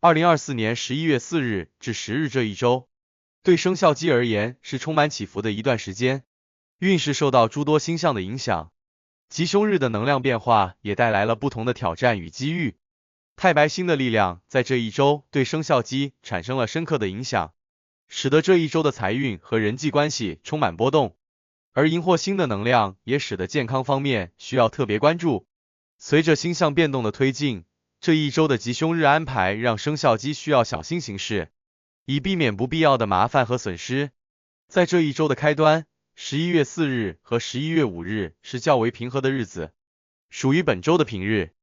2024年11月4日至10日这一周，对生肖鸡而言是充满起伏的一段时间，运势受到诸多星象的影响，吉凶日的能量变化也带来了不同的挑战与机遇。太白星的力量在这一周对生肖鸡产生了深刻的影响，使得这一周的财运和人际关系充满波动。而荧惑星的能量也使得健康方面需要特别关注。随着星象变动的推进，这一周的吉凶日安排让生肖鸡需要小心行事，以避免不必要的麻烦和损失。在这一周的开端，11月4日和11月5日是较为平和的日子，属于本周的平日。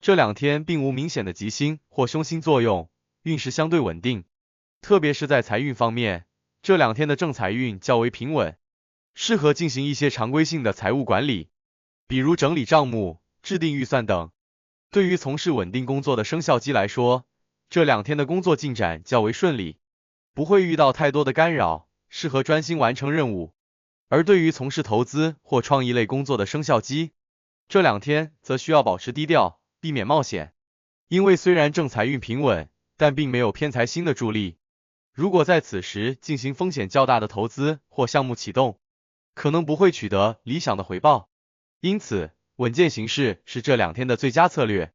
这两天并无明显的吉星或凶星作用，运势相对稳定。特别是在财运方面，这两天的正财运较为平稳，适合进行一些常规性的财务管理，比如整理账目、制定预算等。对于从事稳定工作的生肖鸡来说，这两天的工作进展较为顺利，不会遇到太多的干扰，适合专心完成任务。而对于从事投资或创意类工作的生肖鸡，这两天则需要保持低调，避免冒险。因为虽然正财运平稳，但并没有偏财星的助力，如果在此时进行风险较大的投资或项目启动，可能不会取得理想的回报。因此，稳健行事是这两天的最佳策略。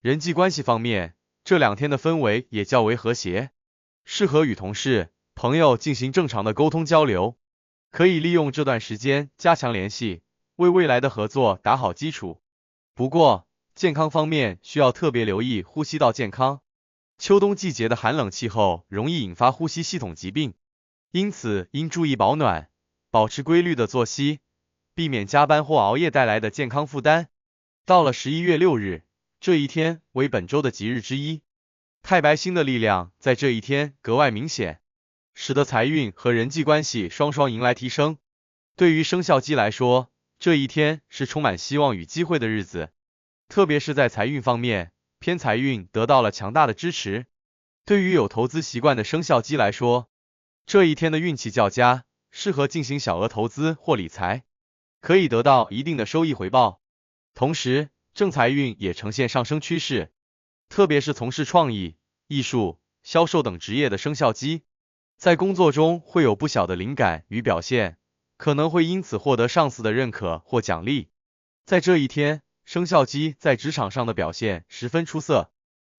人际关系方面，这两天的氛围也较为和谐，适合与同事、朋友进行正常的沟通交流，可以利用这段时间加强联系，为未来的合作打好基础。不过，健康方面需要特别留意呼吸道健康。秋冬季节的寒冷气候容易引发呼吸系统疾病，因此应注意保暖，保持规律的作息，避免加班或熬夜带来的健康负担。到了11月6日，这一天为本周的吉日之一，太白星的力量在这一天格外明显，使得财运和人际关系双双迎来提升。对于生肖鸡来说，这一天是充满希望与机会的日子，特别是在财运方面，偏财运得到了强大的支持。对于有投资习惯的生肖鸡来说，这一天的运气较佳，适合进行小额投资或理财，可以得到一定的收益回报。同时，正财运也呈现上升趋势，特别是从事创意、艺术、销售等职业的生肖鸡，在工作中会有不小的灵感与表现，可能会因此获得上司的认可或奖励。在这一天，生肖鸡在职场上的表现十分出色，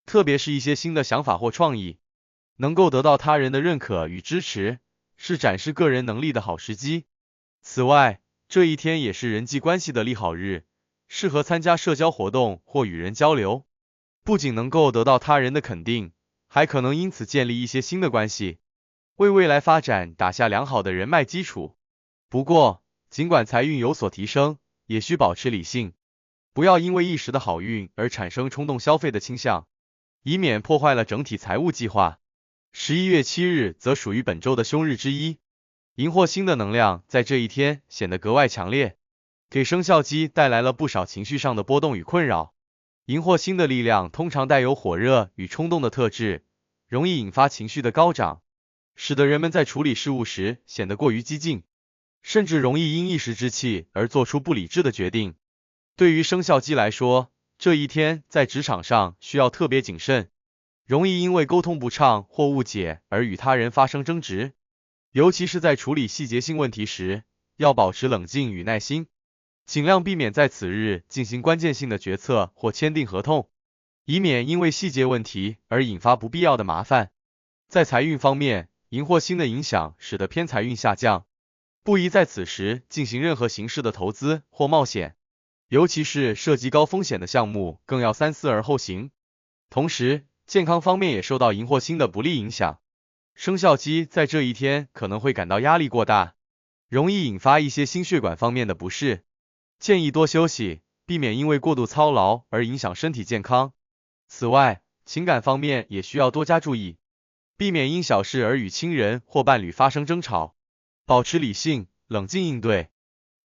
特别是一些新的想法或创意，能够得到他人的认可与支持，是展示个人能力的好时机。此外，这一天也是人际关系的利好日，适合参加社交活动或与人交流，不仅能够得到他人的肯定，还可能因此建立一些新的关系，为未来发展打下良好的人脉基础。不过，尽管财运有所提升，也需保持理性，不要因为一时的好运而产生冲动消费的倾向，以免破坏了整体财务计划。11月7日则属于本周的凶日之一，荧惑星的能量在这一天显得格外强烈，给生肖鸡带来了不少情绪上的波动与困扰。荧惑星的力量通常带有火热与冲动的特质，容易引发情绪的高涨，使得人们在处理事务时显得过于激进，甚至容易因一时之气而做出不理智的决定。对于生肖鸡来说，这一天在职场上需要特别谨慎，容易因为沟通不畅或误解而与他人发生争执，尤其是在处理细节性问题时，要保持冷静与耐心，尽量避免在此日进行关键性的决策或签订合同，以免因为细节问题而引发不必要的麻烦。在财运方面，荧惑星的影响使得偏财运下降，不宜在此时进行任何形式的投资或冒险，尤其是涉及高风险的项目，更要三思而后行。同时，健康方面也受到荧惑星的不利影响，生肖鸡在这一天可能会感到压力过大，容易引发一些心血管方面的不适，建议多休息，避免因为过度操劳而影响身体健康。此外，情感方面也需要多加注意，避免因小事而与亲人或伴侣发生争吵，保持理性、冷静应对。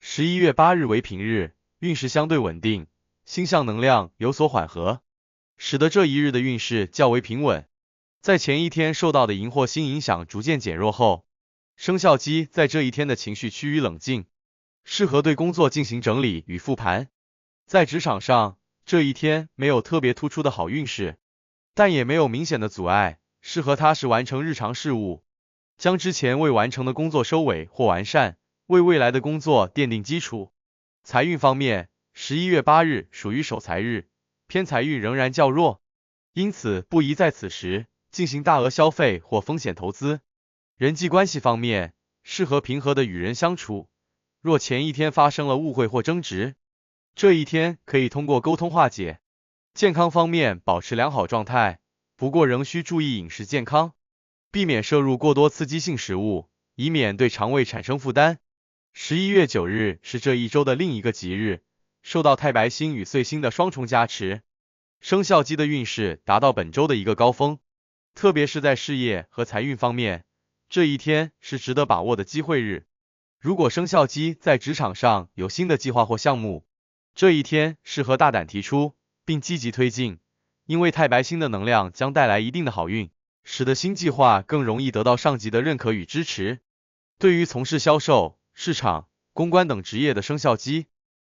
11月8日为平日，运势相对稳定，星象能量有所缓和，使得这一日的运势较为平稳。在前一天受到的荧惑星影响逐渐减弱后，生肖鸡在这一天的情绪趋于冷静，适合对工作进行整理与复盘。在职场上，这一天没有特别突出的好运势，但也没有明显的阻碍，适合踏实完成日常事务，将之前未完成的工作收尾或完善，为未来的工作奠定基础。财运方面，11月8日属于守财日，偏财运仍然较弱，因此不宜在此时进行大额消费或风险投资。人际关系方面，适合平和的与人相处，若前一天发生了误会或争执，这一天可以通过沟通化解。健康方面保持良好状态，不过仍需注意饮食健康，避免摄入过多刺激性食物，以免对肠胃产生负担。11月9日是这一周的另一个吉日，受到太白星与岁星的双重加持，生肖鸡的运势达到本周的一个高峰，特别是在事业和财运方面，这一天是值得把握的机会日。如果生肖鸡在职场上有新的计划或项目，这一天适合大胆提出，并积极推进，因为太白星的能量将带来一定的好运，使得新计划更容易得到上级的认可与支持。对于从事销售、市场、公关等职业的生肖鸡，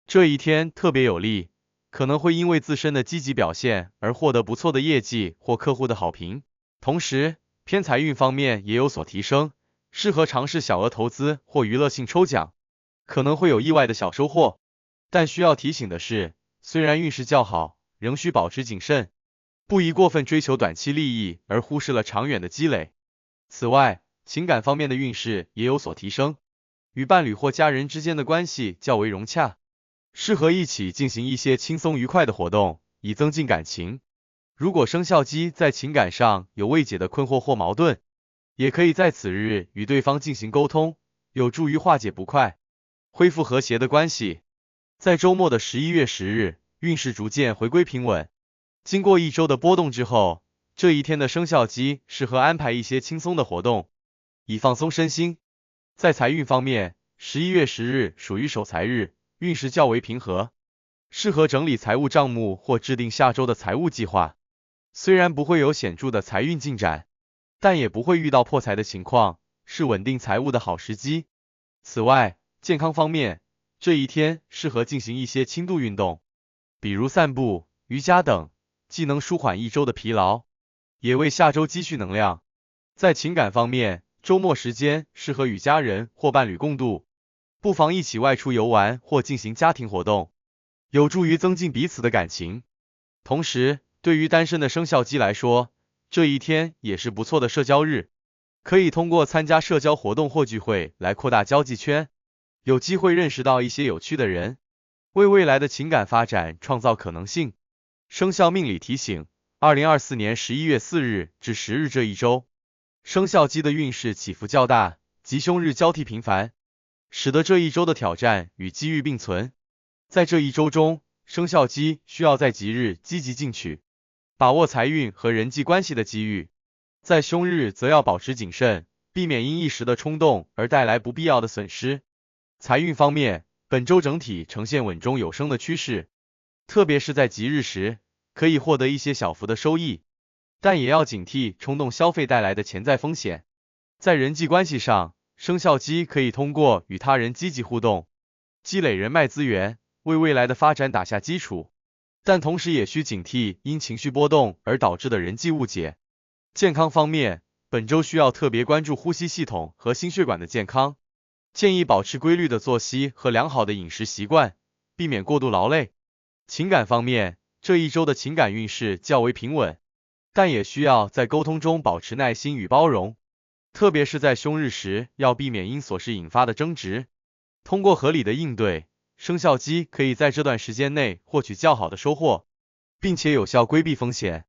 这一天特别有利，可能会因为自身的积极表现而获得不错的业绩或客户的好评。同时，偏财运方面也有所提升，适合尝试小额投资或娱乐性抽奖，可能会有意外的小收获。但需要提醒的是，虽然运势较好，仍需保持谨慎，不宜过分追求短期利益而忽视了长远的积累。此外，情感方面的运势也有所提升，与伴侣或家人之间的关系较为融洽，适合一起进行一些轻松愉快的活动，以增进感情。如果生肖鸡在情感上有未解的困惑或矛盾，也可以在此日与对方进行沟通，有助于化解不快，恢复和谐的关系。在周末的11月10日，运势逐渐回归平稳。经过一周的波动之后，这一天的生肖鸡适合安排一些轻松的活动，以放松身心。在财运方面，11月10日属于守财日，运势较为平和，适合整理财务账目或制定下周的财务计划。虽然不会有显著的财运进展，但也不会遇到破财的情况，是稳定财务的好时机。此外，健康方面，这一天适合进行一些轻度运动，比如散步、瑜伽等，既能舒缓一周的疲劳，也为下周积蓄能量。在情感方面，周末时间适合与家人或伴侣共度，不妨一起外出游玩或进行家庭活动，有助于增进彼此的感情。同时，对于单身的生肖鸡来说，这一天也是不错的社交日，可以通过参加社交活动或聚会来扩大交际圈，有机会认识到一些有趣的人，为未来的情感发展创造可能性。生肖命理提醒：2024年11月4日至10日这一周，生肖鸡的运势起伏较大，吉凶日交替频繁，使得这一周的挑战与机遇并存。在这一周中，生肖鸡需要在吉日积极进取，把握财运和人际关系的机遇；在凶日则要保持谨慎，避免因一时的冲动而带来不必要的损失。财运方面，本周整体呈现稳中有升的趋势，特别是在吉日时，可以获得一些小幅的收益，但也要警惕冲动消费带来的潜在风险。在人际关系上，生肖鸡可以通过与他人积极互动，积累人脉资源，为未来的发展打下基础，但同时也需警惕因情绪波动而导致的人际误解。健康方面，本周需要特别关注呼吸系统和心血管的健康，建议保持规律的作息和良好的饮食习惯，避免过度劳累。情感方面，这一周的情感运势较为平稳，但也需要在沟通中保持耐心与包容，特别是在凶日时，要避免因琐事引发的争执。通过合理的应对，生肖鸡可以在这段时间内获取较好的收获，并且有效规避风险。